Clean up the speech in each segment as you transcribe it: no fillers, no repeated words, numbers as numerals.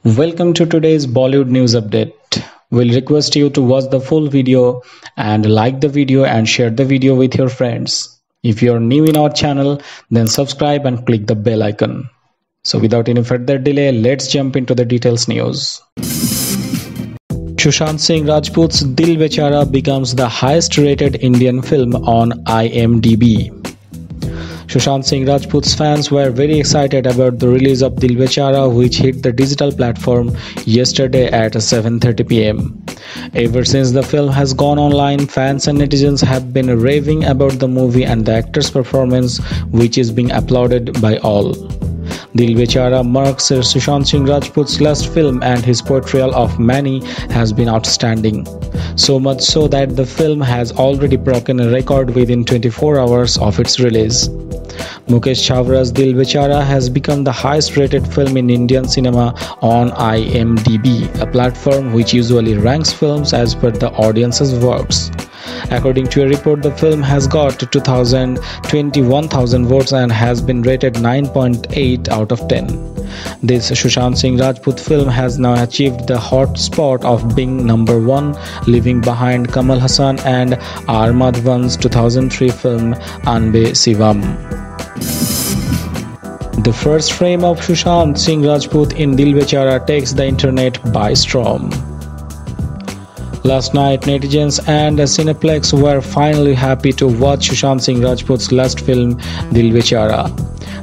Welcome to today's Bollywood news update. We'll request you to watch the full video and like the video and share the video with your friends. If you're new in our channel, then subscribe and click the bell icon. So without any further delay, let's jump into the details news. Sushant Singh Rajput's Dil Bechara becomes the highest rated Indian film on IMDb. Sushant Singh Rajput's fans were very excited about the release of Dil Bechara, which hit the digital platform yesterday at 7:30 p.m. Ever since the film has gone online, fans and netizens have been raving about the movie and the actor's performance, which is being applauded by all. Dil Bechara marks Sushant Singh Rajput's last film, and his portrayal of Manny has been outstanding. So much so that the film has already broken a record within 24 hours of its release. Mukesh Chhavra's Dil Bechara has become the highest rated film in Indian cinema on IMDb, a platform which usually ranks films as per the audience's votes. According to a report, the film has got 21,000 votes and has been rated 9.8 out of 10. This Sushant Singh Rajput film has now achieved the hot spot of being number 1, leaving behind Kamal Haasan and R. Madhavan's 2003 film Anbe Shivam. The first frame of Sushant Singh Rajput in Dil Bechara takes the internet by storm. Last night, netizens and Cineplex were finally happy to watch Sushant Singh Rajput's last film, Dil Bechara.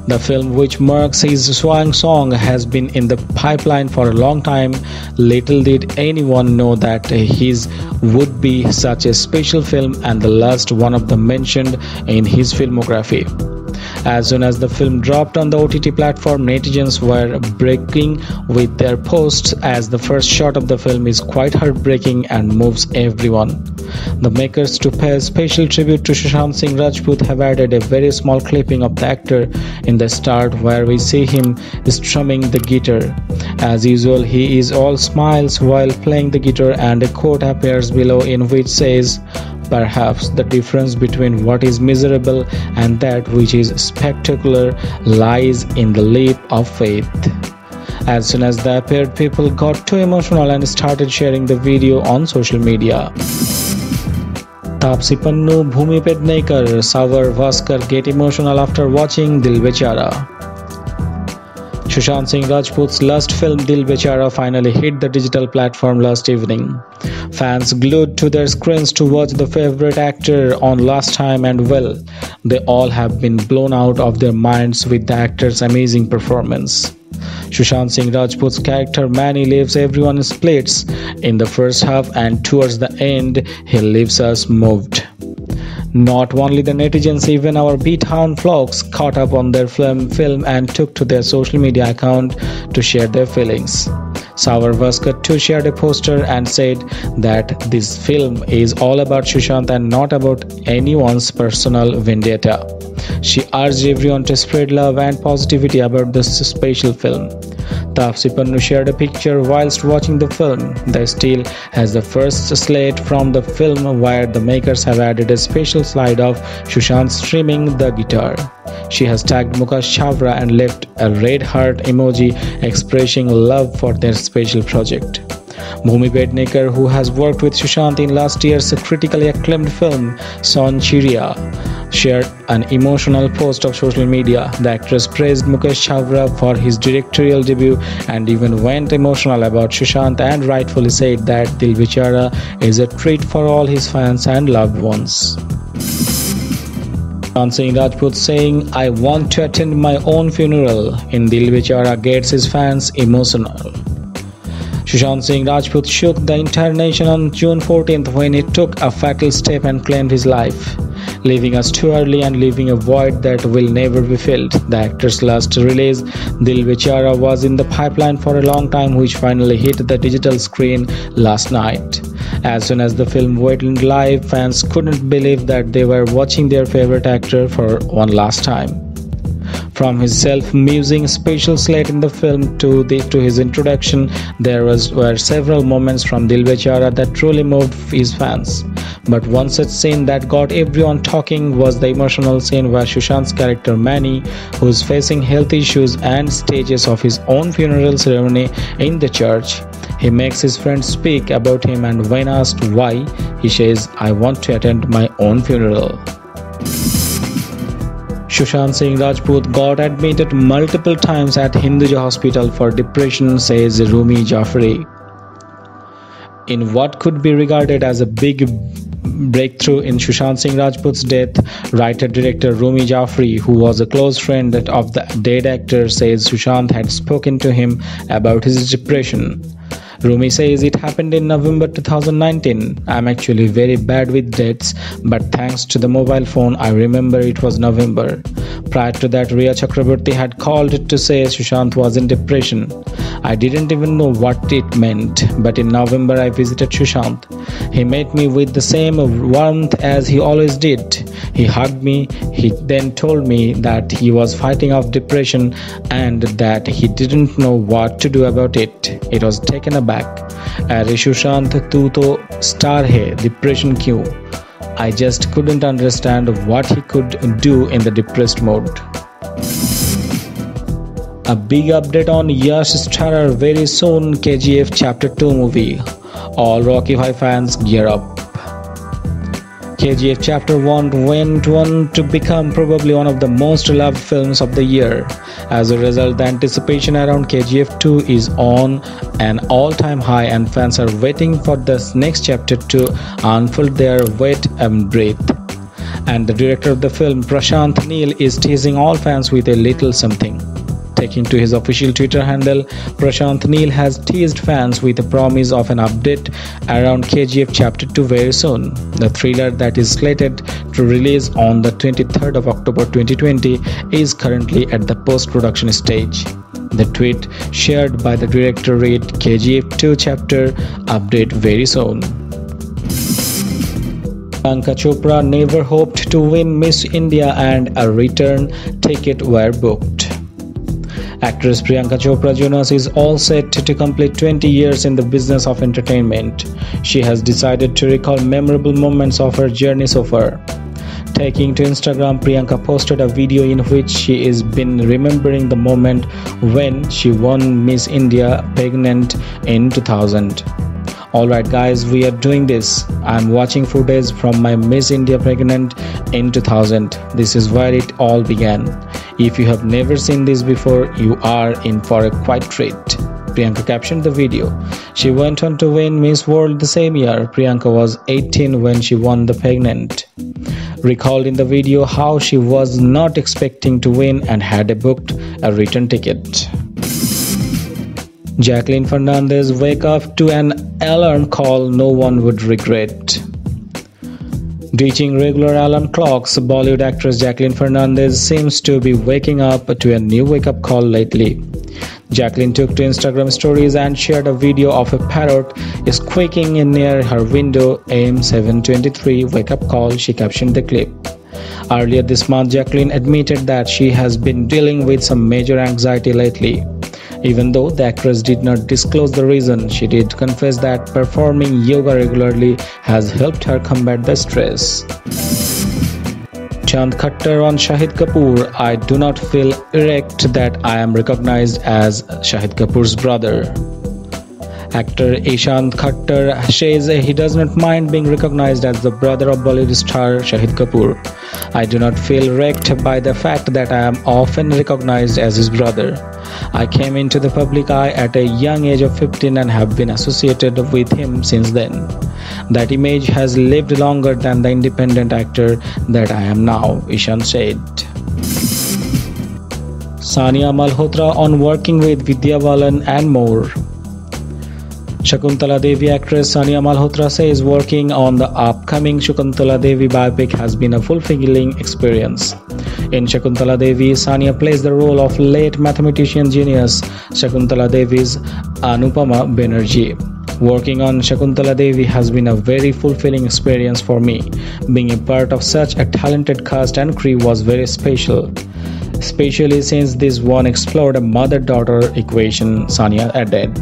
The film, which marks his swan song, has been in the pipeline for a long time. Little did anyone know that his would be such a special film and the last one of them mentioned in his filmography. As soon as the film dropped on the OTT platform, netizens were breaking with their posts, as the first shot of the film is quite heartbreaking and moves everyone. The makers, to pay a special tribute to Sushant Singh Rajput, have added a very small clipping of the actor in the start, where we see him strumming the guitar. As usual, he is all smiles while playing the guitar, and a quote appears below in which says, "Perhaps the difference between what is miserable and that which is spectacular lies in the leap of faith." As soon as the appeared, people got too emotional and started sharing the video on social media. Taapsee Pannu, Bhumi Pednekar, Savar Vaskar get emotional after watching Dil Bechara. Sushant Singh Rajput's last film Dil Bechara finally hit the digital platform last evening. Fans glued to their screens to watch the favorite actor on last time, and well, they all have been blown out of their minds with the actor's amazing performance. Sushant Singh Rajput's character Manny leaves everyone in splits in the first half, and towards the end he leaves us moved. Not only the netizens, even our B-Town vlogs caught up on their film and took to their social media account to share their feelings. Savar Vaskar too shared a poster and said that this film is all about Sushant and not about anyone's personal vendetta. She urged everyone to spread love and positivity about this special film. Taapsee Pannu shared a picture whilst watching the film. The still has the first slate from the film, where the makers have added a special slide of Sushant strumming the guitar. She has tagged Mukesh Chhavra and left a red heart emoji expressing love for their special project. Bhumi Pednekar, who has worked with Sushant in last year's critically acclaimed film Son Chiriya, shared an emotional post of social media. The actress praised Mukesh Chhavra for his directorial debut and even went emotional about Sushant, and rightfully said that Dil Bechara is a treat for all his fans and loved ones. Sushant Singh Rajput saying, "I want to attend my own funeral" in Dil Bechara gets his fans emotional. Sushant Singh Rajput shook the entire nation on June 14th when he took a fatal step and claimed his life, leaving us too early and leaving a void that will never be filled. The actor's last release, Dil Bechara, was in the pipeline for a long time, which finally hit the digital screen last night. As soon as the film went live, fans couldn't believe that they were watching their favorite actor for one last time. From his self-musing special slate in the film to his introduction, there were several moments from Dil Bechara that truly moved his fans. But one such scene that got everyone talking was the emotional scene where Sushant's character Manny, who's facing health issues and stages of his own funeral ceremony in the church, he makes his friends speak about him, and when asked why, he says, "I want to attend my own funeral." Sushant Singh Rajput got admitted multiple times at Hinduja Hospital for depression, says Rumi Jafri. In what could be regarded as a big breakthrough in Sushant Singh Rajput's death, writer-director Rumi Jafri, who was a close friend of the dead actor, says Sushant had spoken to him about his depression. Rumi says it happened in November 2019. I'm actually very bad with dates, but thanks to the mobile phone, I remember it was November. Prior to that, Rhea Chakraborty had called to say Sushant was in depression. I didn't even know what it meant, but in November I visited Sushant. He met me with the same warmth as he always did. He hugged me. He then told me that he was fighting off depression and that he didn't know what to do about it. It was taken aback. अरे सुशांत तू तो star है depression क्यों? I just couldn't understand what he could do in the depressed mode. A big update on Yash starrer very soon. KGF Chapter 2 movie. All Rocky 5 fans gear up. KGF Chapter 1 went on to become probably one of the most loved films of the year. As a result, the anticipation around KGF 2 is on an all-time high, and fans are waiting for this next chapter to unfold their weight and breath. And the director of the film, Prashant Neel, is teasing all fans with a little something. Taking to his official Twitter handle, Prashant Neel has teased fans with a promise of an update around KGF Chapter 2 very soon. The thriller that is slated to release on the 23rd of October 2020 is currently at the post-production stage. The tweet shared by the director read, "KGF 2 Chapter update very soon." Priyanka Chopra never hoped to win Miss India and a return ticket were booked. Actress Priyanka Chopra Jonas is all set to complete 20 years in the business of entertainment. She has decided to recall memorable moments of her journey so far. Taking to Instagram, Priyanka posted a video in which she is been remembering the moment when she won Miss India pregnant in 2000. Alright guys, we are doing this. I'm watching footage from my Miss India pregnant in 2000. This is where it all began. If you have never seen this before, you are in for a quiet treat. Priyanka captioned the video. She went on to win Miss World the same year. Priyanka was 18 when she won the pregnant. Recalled in the video how she was not expecting to win and had booked a return ticket. Jacqueline Fernandez wake up to an alarm call no one would regret. Ditching regular alarm clocks, Bollywood actress Jacqueline Fernandez seems to be waking up to a new wake-up call lately. Jacqueline took to Instagram stories and shared a video of a parrot squeaking in near her window. AM723 wake-up call, she captioned the clip. Earlier this month, Jacqueline admitted that she has been dealing with some major anxiety lately. Even though the actress did not disclose the reason, she did confess that performing yoga regularly has helped her combat the stress. Chand Khattar on Shahid Kapoor. I do not feel erect that I am recognized as Shahid Kapoor's brother. Actor Ishant Khattar says he does not mind being recognized as the brother of Bollywood star Shahid Kapoor. I do not feel wrecked by the fact that I am often recognized as his brother. I came into the public eye at a young age of 15 and have been associated with him since then. That image has lived longer than the independent actor that I am now, Ishant said. Sania Malhotra on working with Vidya Balan and more. Shakuntala Devi actress Sania Malhotra says working on the upcoming Shakuntala Devi biopic has been a fulfilling experience. In Shakuntala Devi, Sania plays the role of late mathematician genius Shakuntala Devi's Anupama Banerjee. Working on Shakuntala Devi has been a very fulfilling experience for me. Being a part of such a talented cast and crew was very special, especially since this one explored a mother-daughter equation, Sania added.